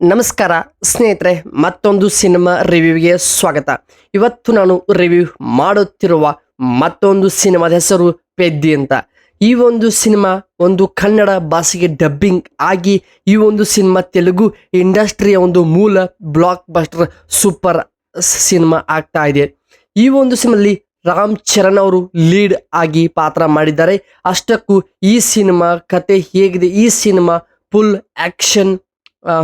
ನಮಸ್ಕಾರ ಸ್ನೇಹಿತರೆ, ಮತ್ತೊಂದು ಸಿನಿಮಾ ರಿವ್ಯೂಗೆ ಸ್ವಾಗತ. ಇವತ್ತು ನಾನು ರಿವ್ಯೂ ಮಾಡುತ್ತಿರುವ ಮತ್ತೊಂದು ಸಿನಿಮಾದ ಹೆಸರು ಪೆದ್ದಿ ಅಂತ. ಈ ಒಂದು ಸಿನಿಮಾ ಒಂದು ಕನ್ನಡ ಭಾಷೆಗೆ ಡಬ್ಬಿಂಗ್ ಆಗಿ ಈ ಒಂದು ಸಿನಿಮಾ ತೆಲುಗು ಇಂಡಸ್ಟ್ರಿಯ ಒಂದು ಮೂಲ ಬ್ಲಾಕ್ ಬಸ್ಟರ್ ಸೂಪರ್ ಸಿನಿಮಾ ಆಗ್ತಾ ಇದೆ. ಈ ಒಂದು ಸಿನಿಮಾದಲ್ಲಿ ರಾಮ್ ಚರಣ್ ಅವರು ಲೀಡ್ ಆಗಿ ಪಾತ್ರ ಮಾಡಿದ್ದಾರೆ. ಅಷ್ಟಕ್ಕೂ ಈ ಸಿನಿಮಾ ಕತೆ ಹೇಗಿದೆ, ಈ cinema full action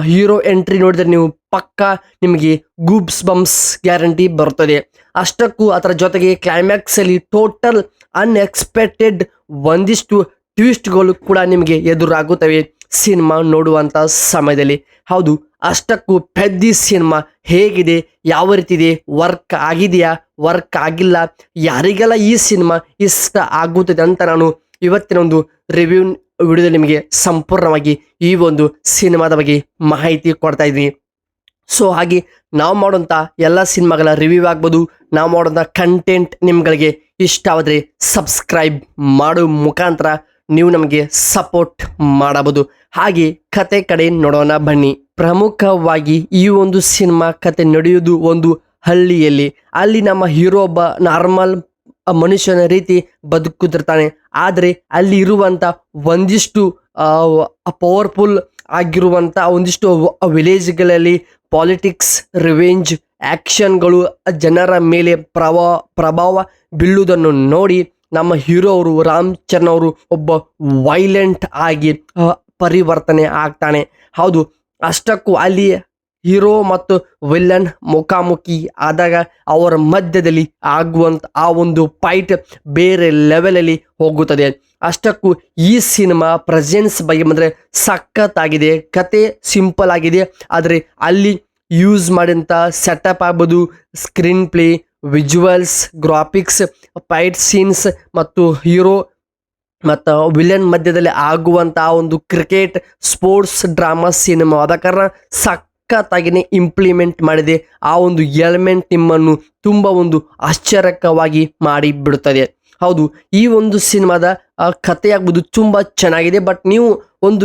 hero entry ನೋಡಿದ್ರೆ ನೀವು ಪಕ್ಕಾ ನಿಮಗೆ ಗೂಬ್ಸ್ ಬಂಪ್ಸ್ ಗ್ಯಾರಂಟಿ ಬರ್ತದೆ. ಅಷ್ಟಕ್ಕೂ ಅದರ ಜೊತೆಗೆ ಕ್ಲೈಮ್ಯಾಕ್ಸ್ ಅಲ್ಲಿ ಟೋಟಲ್ ಅನ್ಎಕ್ಸ್ಪೆಕ್ಟೆಡ್ ಒಂದಿಷ್ಟು ಟ್ವಿಸ್ಟ್ಗಳು ಕೂಡ ನಿಮಗೆ ಎದುರಾಗುತ್ತವೆ ಸಿನಿಮಾ ನೋಡುವಂಥ ಸಮಯದಲ್ಲಿ. ಹೌದು, ಅಷ್ಟಕ್ಕೂ ಪೆದ್ದಿ ಸಿನಿಮಾ ಹೇಗಿದೆ, ಯಾವ ರೀತಿ ಇದೆ, ವರ್ಕ್ ಆಗಿದೆಯಾ, ವರ್ಕ್ ಆಗಿಲ್ಲ, ಯಾರಿಗೆಲ್ಲ ಈ ಸಿನಿಮಾ ಇಷ್ಟ ಆಗುತ್ತದೆ ಅಂತ ನಾನು ಇವತ್ತಿನ ಒಂದು ರಿವ್ಯೂ ವಿಡಿಯೋದಲ್ಲಿ ನಿಮಗೆ ಸಂಪೂರ್ಣವಾಗಿ ಈ ಒಂದು ಸಿನಿಮಾದ ಬಗ್ಗೆ ಮಾಹಿತಿ ಕೊಡ್ತಾ ಇದ್ದೀನಿ. ಸೊ ಹಾಗೆ ನಾವು ಮಾಡುವಂಥ ಎಲ್ಲ ಸಿನಿಮಾಗಳ ರಿವ್ಯೂ ಆಗ್ಬೋದು, ನಾವು ಮಾಡುವಂಥ ಕಂಟೆಂಟ್ ನಿಮ್ಗಳಿಗೆ ಇಷ್ಟ ಆದರೆ ಸಬ್ಸ್ಕ್ರೈಬ್ ಮಾಡೋ ಮುಖಾಂತರ ನೀವು ನಮಗೆ ಸಪೋರ್ಟ್ ಮಾಡಬಹುದು. ಹಾಗೆ ಕತೆ ಕಡೆ ನೋಡೋಣ ಬನ್ನಿ. ಪ್ರಮುಖವಾಗಿ ಈ ಒಂದು ಸಿನಿಮಾ ಕತೆ ನಡೆಯುವುದು ಒಂದು ಹಳ್ಳಿಯಲ್ಲಿ. ಅಲ್ಲಿ ನಮ್ಮ ಹೀರೋ ಒಬ್ಬ ನಾರ್ಮಲ್ ಮನುಷ್ಯನ ರೀತಿ ಬದುಕುತ್ತಿರ್ತಾನೆ. ಆದರೆ ಅಲ್ಲಿ ಇರುವಂಥ ಒಂದಿಷ್ಟು ಪವರ್ಫುಲ್ ಆಗಿರುವಂಥ ಒಂದಿಷ್ಟು ವಿಲೇಜ್ಗಳಲ್ಲಿ ಪಾಲಿಟಿಕ್ಸ್, ರಿವೆಂಜ್, ಆ್ಯಕ್ಷನ್ಗಳು ಜನರ ಮೇಲೆ ಪ್ರಭಾವ ಬೀಳುವುದನ್ನು ನೋಡಿ ನಮ್ಮ ಹೀರೋ ಅವರು ರಾಮ್ ಚರಣ್ ಅವರು ಒಬ್ಬ ವೈಲೆಂಟ್ ಆಗಿ ಪರಿವರ್ತನೆ ಆಗ್ತಾನೆ. ಹೌದು, ಅಷ್ಟಕ್ಕೂ ಅಲ್ಲಿ ಹೀರೋ ಮತ್ತು ವಿಲ್ಲನ್ ಮುಖಾಮುಖಿ ಆದಾಗ ಅವರ ಮಧ್ಯದಲ್ಲಿ ಆಗುವಂಥ ಆ ಒಂದು ಫೈಟ್ ಬೇರೆ ಲೆವೆಲಲ್ಲಿ ಹೋಗುತ್ತದೆ. ಅಷ್ಟಕ್ಕೂ ಈ ಸಿನಿಮಾ ಪ್ರೆಸೆನ್ಸ್ ಬಗ್ಗೆ ಬಂದರೆ ಸಖತ್ತಾಗಿದೆ. ಕತೆ ಸಿಂಪಲ್ ಆಗಿದೆ, ಆದರೆ ಅಲ್ಲಿ ಯೂಸ್ ಮಾಡಿದಂಥ ಸೆಟಪ್ ಆಗ್ಬೋದು, screen play, visuals, graphics, fight scenes ಮತ್ತು ಹೀರೋ ಮತ್ತು ವಿಲನ್ ಮಧ್ಯದಲ್ಲಿ ಆಗುವಂಥ ಒಂದು ಕ್ರಿಕೆಟ್ ಸ್ಪೋರ್ಟ್ಸ್ ಡ್ರಾಮಾ ಸಿನಿಮಾ ಆದ ಕಾರಣ ಸಖತ್ತಾಗಿಯೇ ಇಂಪ್ಲಿಮೆಂಟ್ ಮಾಡಿದೆ. ಆ ಒಂದು ಎಲಿಮೆಂಟ್ ನಿಮ್ಮನ್ನು ತುಂಬ ಒಂದು ಆಶ್ಚರ್ಯಕವಾಗಿ ಮಾಡಿ ಬಿಡುತ್ತದೆ. ಹೌದು, ಈ ಒಂದು ಸಿನಿಮಾದ ಕತೆ ಆಗ್ಬೋದು ತುಂಬ ಚೆನ್ನಾಗಿದೆ. ಬಟ್ ನೀವು ಒಂದು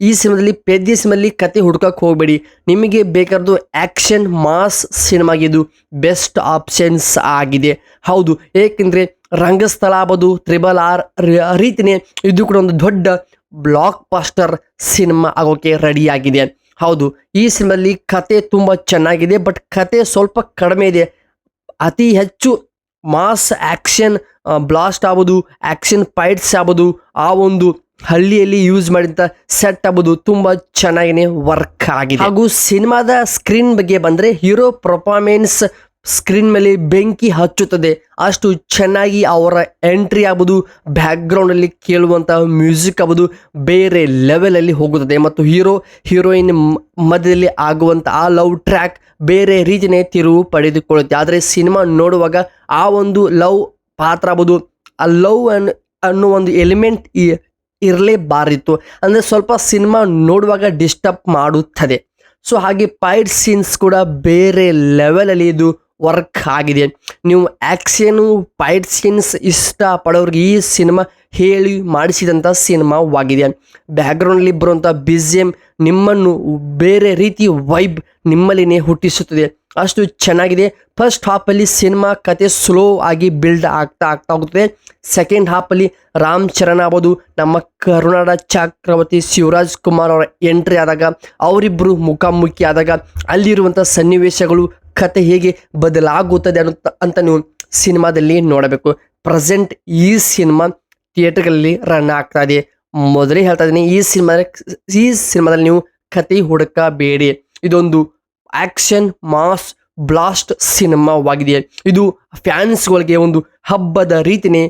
ಈ ಸಿನಿಮಾದಲ್ಲಿ ಪೆದ್ದಿ ಸಿನಿಮಾದಲ್ಲಿ ಕತೆ ಹುಡ್ಕಕ್ಕೆ ಹೋಗಬೇಡಿ. ನಿಮಗೆ ಬೇಕಾದ್ದು ಆ್ಯಕ್ಷನ್ ಮಾಸ್ ಸಿನಿಮಾಗಿದು ಬೆಸ್ಟ್ ಆಪ್ಷನ್ಸ್ ಆಗಿದೆ. ಹೌದು, ಏಕೆಂದರೆ ರಂಗಸ್ಥಳ ಆಗ್ಬೋದು, RRR ರೀತಿಯೇ ಇದು ಕೂಡ ಒಂದು ದೊಡ್ಡ ಬ್ಲಾಕ್ ಬಾಸ್ಟರ್ ಸಿನಿಮಾ ಆಗೋಕ್ಕೆ ರೆಡಿಯಾಗಿದೆ. ಹೌದು, ಈ ಸಿನಿಮಾದಲ್ಲಿ ಕತೆ ತುಂಬ ಚೆನ್ನಾಗಿದೆ, ಬಟ್ ಕತೆ ಸ್ವಲ್ಪ ಕಡಿಮೆ ಇದೆ. ಅತಿ ಹೆಚ್ಚು ಮಾಸ್ ಆ್ಯಕ್ಷನ್ ಬ್ಲಾಸ್ಟ್ ಆಗ್ಬೋದು, ಆ್ಯಕ್ಷನ್ ಫೈಟ್ಸ್ ಆಗ್ಬೋದು, ಆ ಒಂದು ಹಳ್ಳಿಯಲ್ಲಿ ಯೂಸ್ ಮಾಡಿದಂಥ ಸೆಟ್ ಆಗ್ಬೋದು ತುಂಬ ಚೆನ್ನಾಗಿನೇ ವರ್ಕ್ ಆಗಿದೆ. ಹಾಗೂ ಸಿನಿಮಾದ ಸ್ಕ್ರೀನ್ ಬಗ್ಗೆ ಬಂದರೆ ಹೀರೋ ಪರ್ಫಾರ್ಮೆನ್ಸ್ ಸ್ಕ್ರೀನ್ ಮೇಲೆ ಬೆಂಕಿ ಹಚ್ಚುತ್ತದೆ. ಅಷ್ಟು ಚೆನ್ನಾಗಿ ಅವರ ಎಂಟ್ರಿ ಆಗ್ಬೋದು, ಬ್ಯಾಕ್ಗ್ರೌಂಡಲ್ಲಿ ಕೇಳುವಂಥ ಮ್ಯೂಸಿಕ್ ಆಗ್ಬೋದು ಬೇರೆ ಲೆವೆಲಲ್ಲಿ ಹೋಗುತ್ತದೆ. ಮತ್ತು ಹೀರೋಯಿನ್ ಮಧ್ಯದಲ್ಲಿ ಆಗುವಂಥ ಆ ಲವ್ ಟ್ರ್ಯಾಕ್ ಬೇರೆ ರೀತಿಯೇ ತಿರುವು ಪಡೆದುಕೊಳ್ಳುತ್ತೆ. ಆದರೆ ಸಿನಿಮಾ ನೋಡುವಾಗ ಆ ಒಂದು ಲವ್ ಪಾತ್ರ ಆಗ್ಬೋದು, ಆ ಲವ್ ಅನ್ನೋ ಒಂದು ಎಲಿಮೆಂಟ್ ಇರಲೇಬಾರಿತ್ತು. ಅಂದರೆ ಸ್ವಲ್ಪ ಸಿನಿಮಾ ನೋಡುವಾಗ ಡಿಸ್ಟರ್ಬ್ ಮಾಡುತ್ತದೆ. ಸೊ ಹಾಗೆ ಫೈಟ್ ಸೀನ್ಸ್ ಕೂಡ ಬೇರೆ ಲೆವೆಲಲ್ಲಿ ಇದು ವರ್ಕ್ ಆಗಿದೆ. ನೀವು ಆ್ಯಕ್ಷನು ಫೈಟ್ ಸೀನ್ಸ್ ಇಷ್ಟಪಡೋರಿಗೆ ಈ ಸಿನಿಮಾ ಹೇಳಿ ಮಾಡಿಸಿದಂಥ ಸಿನಿಮಾವಾಗಿದೆ. ಬ್ಯಾಕ್ಗ್ರೌಂಡಲ್ಲಿ ಬರುವಂಥ BGM ನಿಮ್ಮನ್ನು ಬೇರೆ ರೀತಿ ವೈಬ್ ನಿಮ್ಮಲ್ಲಿನೇ ಹುಟ್ಟಿಸುತ್ತದೆ. ಅಷ್ಟು ಚೆನ್ನಾಗಿದೆ. ಫಸ್ಟ್ ಹಾಫಲ್ಲಿ ಸಿನಿಮಾ ಕತೆ ಸ್ಲೋ ಆಗಿ ಬಿಲ್ಡ್ ಆಗ್ತಾ ಹೋಗುತ್ತದೆ. ಸೆಕೆಂಡ್ ಹಾಫಲ್ಲಿ ರಾಮ್ ಚರಣ್ ಆಗ್ಬೋದು, ನಮ್ಮ ಕರುನಾಡ ಚಕ್ರವರ್ತಿ ಶಿವರಾಜ್ ಕುಮಾರ್ ಅವರ ಎಂಟ್ರಿ ಆದಾಗ, ಅವರಿಬ್ಬರು ಮುಖಾಮುಖಿ ಆದಾಗ ಅಲ್ಲಿರುವಂಥ ಸನ್ನಿವೇಶಗಳು, ಕತೆ ಹೇಗೆ ಬದಲಾಗುತ್ತದೆ ಅಂತ ನೀವು ಸಿನಿಮಾದಲ್ಲಿ ನೋಡಬೇಕು. ಪ್ರೆಸೆಂಟ್ ಈ ಸಿನಿಮಾ ಥಿಯೇಟರ್ಗಳಲ್ಲಿ ರನ್ ಆಗ್ತಾ ಇದೆ. ಮೊದಲೇ ಹೇಳ್ತಾ ಇದ್ದೀನಿ, ಈ ಸಿನಿಮಾದಲ್ಲಿ ನೀವು ಕತೆ ಹುಡುಕಬೇಡಿ. ಇದೊಂದು ಆ್ಯಕ್ಷನ್ ಮಾಸ್ ಬ್ಲಾಸ್ಟ್ ಸಿನಿಮಾವಾಗಿದೆ. ಇದು ಫ್ಯಾನ್ಸ್ಗಳಿಗೆ ಒಂದು ಹಬ್ಬದ ರೀತಿಯೇ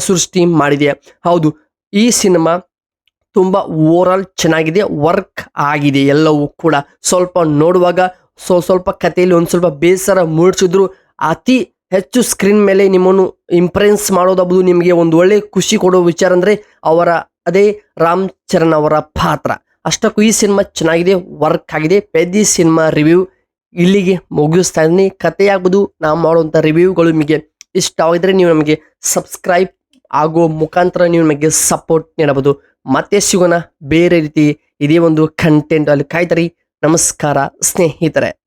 ಸೃಷ್ಟಿ ಮಾಡಿದೆ. ಹೌದು, ಈ ಸಿನಿಮಾ ತುಂಬ ಓವರಾಲ್ ಚೆನ್ನಾಗಿದೆ, ವರ್ಕ್ ಆಗಿದೆ ಎಲ್ಲವೂ ಕೂಡ. ಸ್ವಲ್ಪ ನೋಡುವಾಗ ಸ್ವಲ್ಪ ಕಥೆಯಲ್ಲಿ ಒಂದು ಸ್ವಲ್ಪ ಬೇಸರ ಮೂಡಿಸಿದ್ರು ಅತಿ ಹೆಚ್ಚು ಸ್ಕ್ರೀನ್ ಮೇಲೆ ನಿಮ್ಮನ್ನು ಇಂಪ್ರೆಸ್ ಮಾಡೋದಾಗ್ಬೋದು, ನಿಮಗೆ ಒಂದು ಒಳ್ಳೆ ಖುಷಿ ಕೊಡೋ ವಿಚಾರ ಅಂದರೆ ಅದೇ ರಾಮ್ ಚರಣ್ ಅವರ ಪಾತ್ರ. ಅಷ್ಟಕ್ಕೂ ಈ ಸಿನಿಮಾ ಚೆನ್ನಾಗಿದೆ, ವರ್ಕ್ ಆಗಿದೆ. ಪೆದ್ದಿ ಸಿನಿಮಾ ರಿವ್ಯೂ ಇಲ್ಲಿಗೆ ಮುಗಿಸ್ತಾ ಇದ್ದೀನಿ. ಕತೆ ಆಗ್ಬೋದು, ನಾವು ಮಾಡುವಂಥ ರಿವ್ಯೂಗಳು ನಿಮಗೆ ಇಷ್ಟವಾಗಿದ್ದರೆ ನೀವು ನಮಗೆ ಸಬ್ಸ್ಕ್ರೈಬ್ ಆಗೋ ಮುಖಾಂತರ ನೀವು ನಮಗೆ ಸಪೋರ್ಟ್ ನೀಡಬಹುದು. ಮತ್ತೆ ಸಿಗೋಣ ಬೇರೆ ರೀತಿ ಇದೇ ಒಂದು ಕಂಟೆಂಟ್ ಅಲ್ಲಿ. ಕಾಯ್ತರಿ. ನಮಸ್ಕಾರ ಸ್ನೇಹಿತರೆ.